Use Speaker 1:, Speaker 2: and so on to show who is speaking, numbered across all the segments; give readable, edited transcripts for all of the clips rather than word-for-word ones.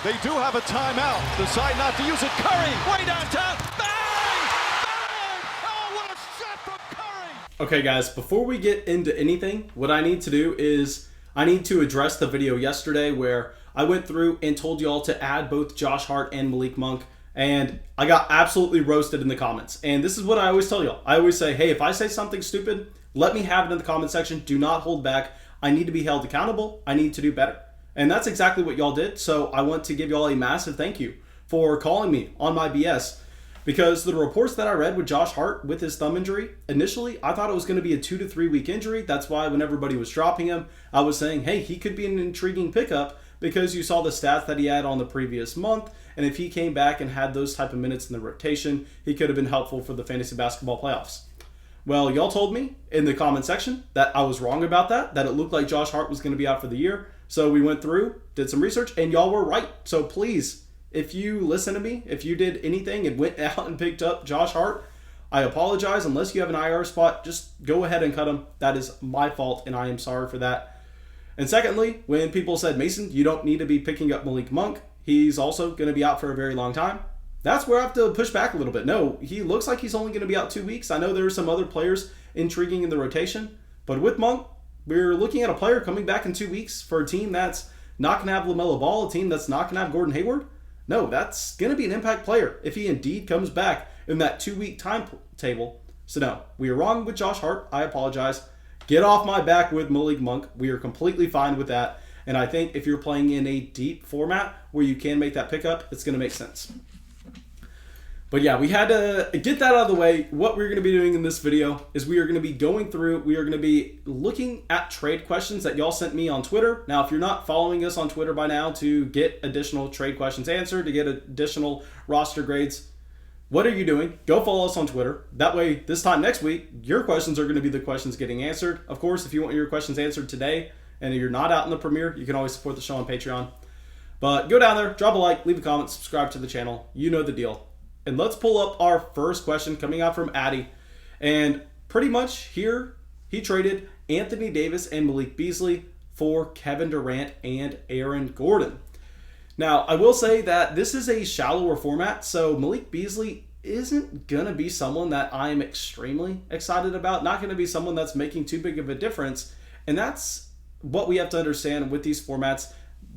Speaker 1: They do have a timeout. Decide not to use it. Curry, way downtown. Bang! Bang! Oh, what a shot from Curry!
Speaker 2: Okay, guys, before we get into anything, what I need to do is I need to address the video yesterday where I went through and told y'all to add both Josh Hart and Malik Monk, and I got absolutely roasted in the comments. And this is what I always tell y'all. I always say, hey, if I say something stupid, let me have it in the comment section. Do not hold back. I need to be held accountable. I need to do better. And that's exactly what y'all did. So I want to give y'all a massive thank you for calling me on my BS. Because the reports that I read with Josh Hart with his thumb injury, initially I thought it was going to be a 2 to 3 week injury. That's why when everybody was dropping him, I was saying, hey, he could be an intriguing pickup because you saw the stats that he had on the previous month. And if he came back and had those type of minutes in the rotation, he could have been helpful for the fantasy basketball playoffs. Well, y'all told me in the comment section that I was wrong about that it looked like Josh Hart was going to be out for the year. So we went through, did some research, and y'all were right. So please, if you listen to me, if you did anything and went out and picked up Josh Hart, I apologize. Unless you have an IR spot, just go ahead and cut him. That is my fault, and I am sorry for that. And secondly, when people said, Mason, you don't need to be picking up Malik Monk. He's also going to be out for a very long time. That's where I have to push back a little bit. No, he looks like he's only going to be out 2 weeks. I know there are some other players intriguing in the rotation, but with Monk, we're looking at a player coming back in 2 weeks for a team that's not going to have LaMelo Ball, a team that's not going to have Gordon Hayward. No, that's going to be an impact player if he indeed comes back in that 2 week timetable. So no, we are wrong with Josh Hart. I apologize. Get off my back with Malik Monk. We are completely fine with that. And I think if you're playing in a deep format where you can make that pickup, it's going to make sense. But yeah, we had to get that out of the way. What we're going to be doing in this video is we are going to be going through, we are going to be looking at trade questions that y'all sent me on Twitter. Now, if you're not following us on Twitter by now to get additional trade questions answered, to get additional roster grades, what are you doing? Go follow us on Twitter. That way, this time next week, your questions are going to be the questions getting answered. Of course, if you want your questions answered today and you're not out in the premiere, you can always support the show on Patreon. But go down there, drop a like, leave a comment, subscribe to the channel. You know the deal. And let's pull up our first question coming out from Addy. And pretty much here, he traded Anthony Davis and Malik Beasley for Kevin Durant and Aaron Gordon. Now, I will say that this is a shallower format, so Malik Beasley isn't going to be someone that I'm extremely excited about. Not going to be someone that's making too big of a difference. And that's what we have to understand with these formats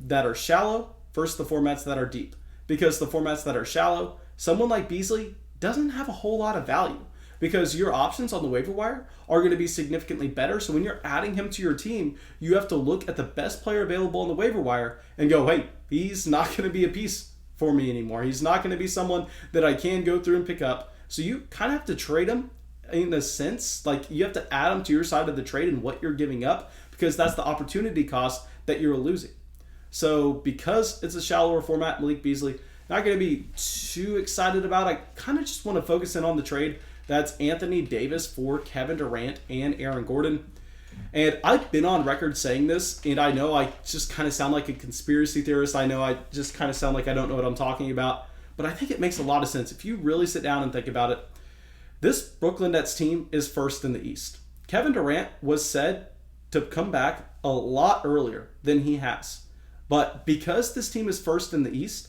Speaker 2: that are shallow versus the formats that are deep. Because the formats that are shallow, someone like Beasley doesn't have a whole lot of value because your options on the waiver wire are going to be significantly better. So when you're adding him to your team, you have to look at the best player available on the waiver wire and go, hey, he's not going to be a piece for me anymore. He's not going to be someone that I can go through and pick up. So you kind of have to trade him in a sense. Like you have to add him to your side of the trade and what you're giving up because that's the opportunity cost that you're losing. So because it's a shallower format, Malik Beasley, not going to be too excited about. I kind of just want to focus in on the trade. That's Anthony Davis for Kevin Durant and Aaron Gordon. And I've been on record saying this, and I know I just kind of sound like a conspiracy theorist. I know I just kind of sound like I don't know what I'm talking about. But I think it makes a lot of sense. If you really sit down and think about it, this Brooklyn Nets team is first in the East. Kevin Durant was said to come back a lot earlier than he has. But because this team is first in the East,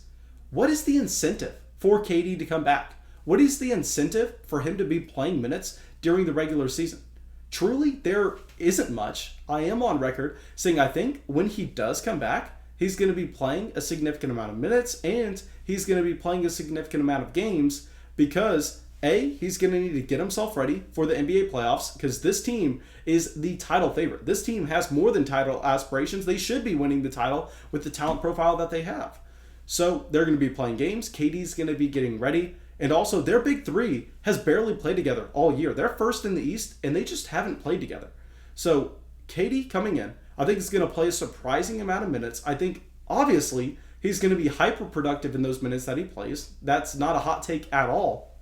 Speaker 2: what is the incentive for KD to come back? What is the incentive for him to be playing minutes during the regular season? Truly, there isn't much. I am on record saying I think when he does come back, he's going to be playing a significant amount of minutes and he's going to be playing a significant amount of games because A, he's going to need to get himself ready for the NBA playoffs because this team is the title favorite. This team has more than title aspirations. They should be winning the title with the talent profile that they have. So they're going to be playing games. KD's going to be getting ready. And also their big three has barely played together all year. They're first in the East and they just haven't played together. So KD coming in, I think he's going to play a surprising amount of minutes. I think obviously he's going to be hyper productive in those minutes that he plays. That's not a hot take at all.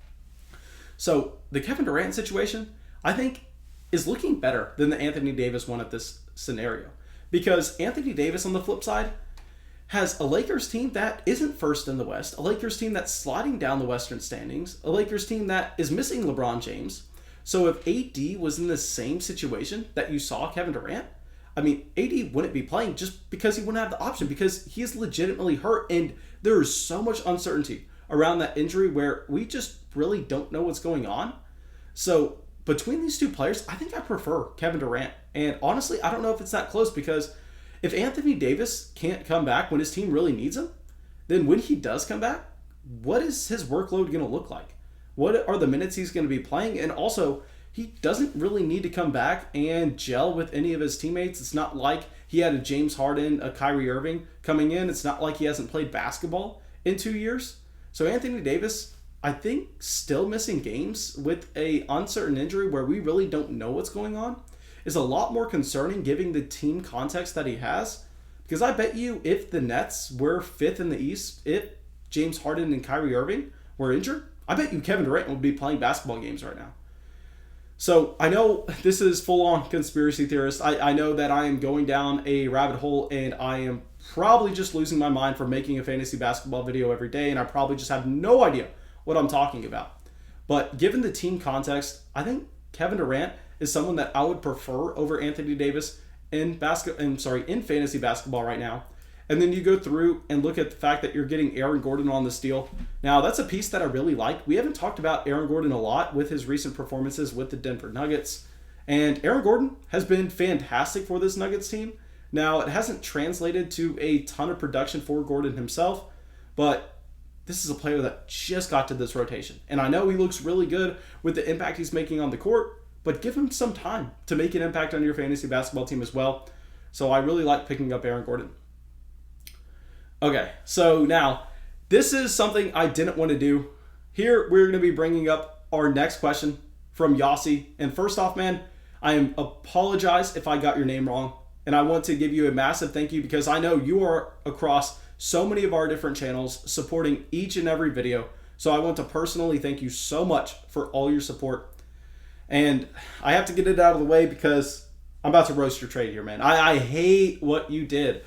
Speaker 2: So the Kevin Durant situation, I think, is looking better than the Anthony Davis one at this scenario. Because Anthony Davis on the flip side has a Lakers team that isn't first in the West, a Lakers team that's sliding down the Western standings, a Lakers team that is missing LeBron James. So if AD was in the same situation that you saw Kevin Durant, I mean, AD wouldn't be playing just because he wouldn't have the option, because he is legitimately hurt, and there is so much uncertainty around that injury where we just really don't know what's going on. So between these two players, I think I prefer Kevin Durant. And honestly, I don't know if it's that close, because if Anthony Davis can't come back when his team really needs him, then when he does come back, what is his workload going to look like? What are the minutes he's going to be playing? And also, he doesn't really need to come back and gel with any of his teammates. It's not like he had a James Harden, a Kyrie Irving coming in. It's not like he hasn't played basketball in 2 years. So Anthony Davis, I think, still missing games with a uncertain injury where we really don't know what's going on is a lot more concerning, given the team context that he has. Because I bet you if the Nets were 5th in the East, if James Harden and Kyrie Irving were injured, I bet you Kevin Durant would be playing basketball games right now. So I know this is full-on conspiracy theorist. I know that I am going down a rabbit hole, and I am probably just losing my mind for making a fantasy basketball video every day, and I probably just have no idea what I'm talking about. But given the team context, I think Kevin Durant is someone that I would prefer over Anthony Davis in fantasy basketball right now. And then you go through and look at the fact that you're getting Aaron Gordon on this deal. Now, that's a piece that I really like. We haven't talked about Aaron Gordon a lot with his recent performances with the Denver Nuggets. And Aaron Gordon has been fantastic for this Nuggets team. Now, it hasn't translated to a ton of production for Gordon himself, but this is a player that just got to this rotation. And I know he looks really good with the impact he's making on the court, but give him some time to make an impact on your fantasy basketball team as well. So I really like picking up Aaron Gordon. Okay, so now, this is something I didn't want to do. Here, we're going to be bringing up our next question from Yossi. And first off, man, I apologize if I got your name wrong. And I want to give you a massive thank you, because I know you are across so many of our different channels supporting each and every video. So I want to personally thank you so much for all your support. And I have to get it out of the way because I'm about to roast your trade here, man. I hate what you did.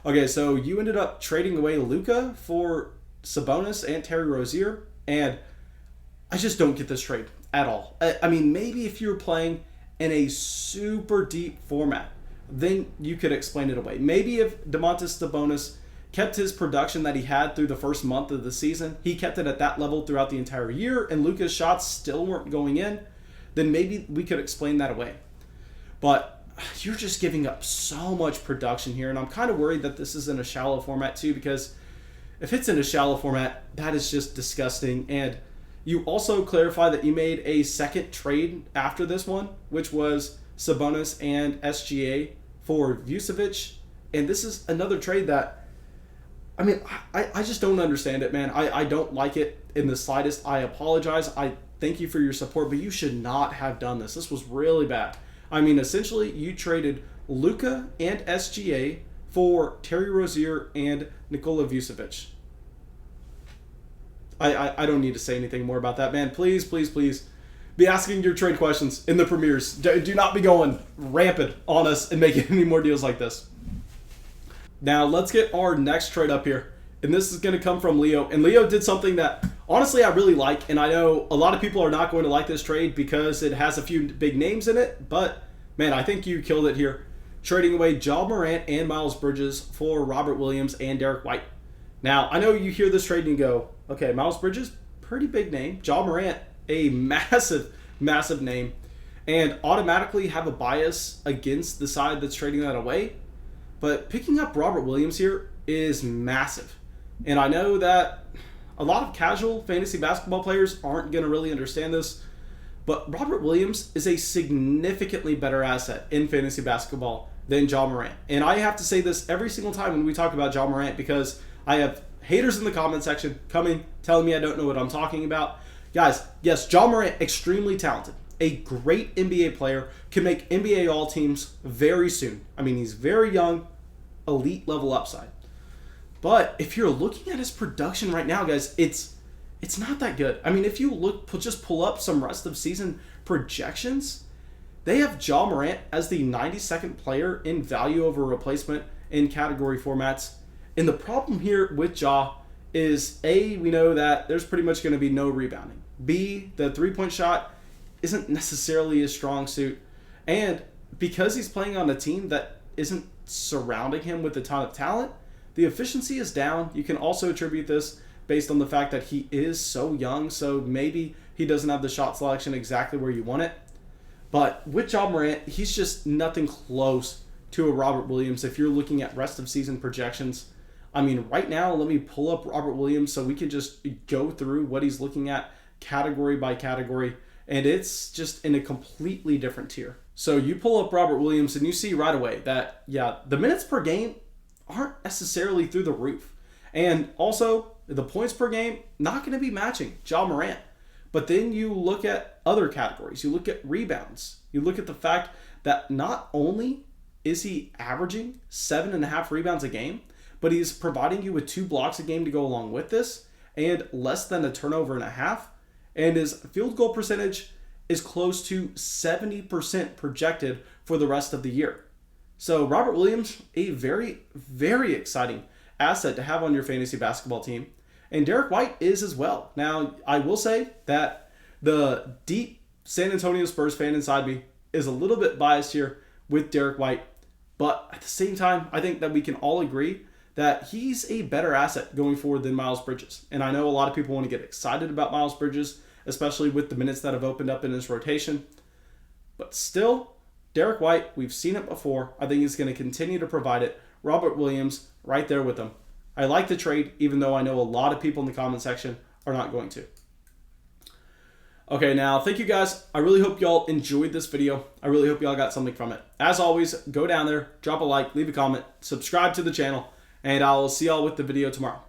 Speaker 2: Okay, so you ended up trading away Luka for Sabonis and Terry Rozier, and I just don't get this trade at all. I mean, maybe if you were playing in a super deep format, then you could explain it away. Maybe if Domantas Sabonis kept his production that he had through the first month of the season, he kept it at that level throughout the entire year, and Luka's shots still weren't going in, then maybe we could explain that away. But you're just giving up so much production here, and I'm kind of worried that this is in a shallow format too, because if it's in a shallow format, that is just disgusting. And you also clarify that you made a second trade after this one, which was Sabonis and SGA for Vucevic, and this is another trade that, I mean, I just don't understand it, man. I don't like it in the slightest. I apologize. I thank you for your support, but you should not have done this. This was really bad. I mean, essentially, you traded Luka and SGA for Terry Rozier and Nikola Vucevic. I don't need to say anything more about that, man. Please, please, please be asking your trade questions in the premieres. Do not be going rampant on us and making any more deals like this. Now, let's get our next trade up here. And this is going to come from Leo. And Leo did something that, honestly, I really like. And I know a lot of people are not going to like this trade because it has a few big names in it. But, man, I think you killed it here. Trading away Ja Morant and Miles Bridges for Robert Williams and Derek White. Now, I know you hear this trade and you go, okay, Miles Bridges, pretty big name. Ja Morant, a massive, massive name. And automatically have a bias against the side that's trading that away. But picking up Robert Williams here is massive. And I know that a lot of casual fantasy basketball players aren't going to really understand this, but Robert Williams is a significantly better asset in fantasy basketball than Ja Morant. And I have to say this every single time when we talk about Ja Morant, because I have haters in the comment section coming, telling me I don't know what I'm talking about. Guys, yes, Ja Morant, extremely talented. A great NBA player, can make NBA All Teams very soon. I mean, he's very young, elite level upside. But if you're looking at his production right now, guys, it's not that good. I mean, if you just pull up some rest of season projections, they have Ja Morant as the 92nd player in value over replacement in category formats. And the problem here with Ja is, A, we know that there's pretty much going to be no rebounding. B, the three-point shot isn't necessarily a strong suit. And because he's playing on a team that isn't surrounding him with a ton of talent, the efficiency is down. You can also attribute this based on the fact that he is so young, so maybe he doesn't have the shot selection exactly where you want it. But with Ja Morant, he's just nothing close to a Robert Williams if you're looking at rest of season projections. I mean, right now, let me pull up Robert Williams so we can just go through what he's looking at category by category, and it's just in a completely different tier. So you pull up Robert Williams and you see right away that, yeah, the minutes per game aren't necessarily through the roof. And also, the points per game, not going to be matching Ja Morant. But then you look at other categories. You look at rebounds. You look at the fact that not only is he averaging 7.5 rebounds a game, but he's providing you with 2 blocks a game to go along with this, and less than a turnover and a half. And his field goal percentage is close to 70% projected for the rest of the year. So Robert Williams, a very, very exciting asset to have on your fantasy basketball team. And Derek White is as well. Now, I will say that the deep San Antonio Spurs fan inside me is a little bit biased here with Derek White. But at the same time, I think that we can all agree that he's a better asset going forward than Miles Bridges. And I know a lot of people want to get excited about Miles Bridges, especially with the minutes that have opened up in his rotation. But still, Derek White, we've seen it before. I think he's going to continue to provide it. Robert Williams, right there with him. I like the trade, even though I know a lot of people in the comment section are not going to. Okay, now, thank you guys. I really hope y'all enjoyed this video. I really hope y'all got something from it. As always, go down there, drop a like, leave a comment, subscribe to the channel, and I'll see y'all with the video tomorrow.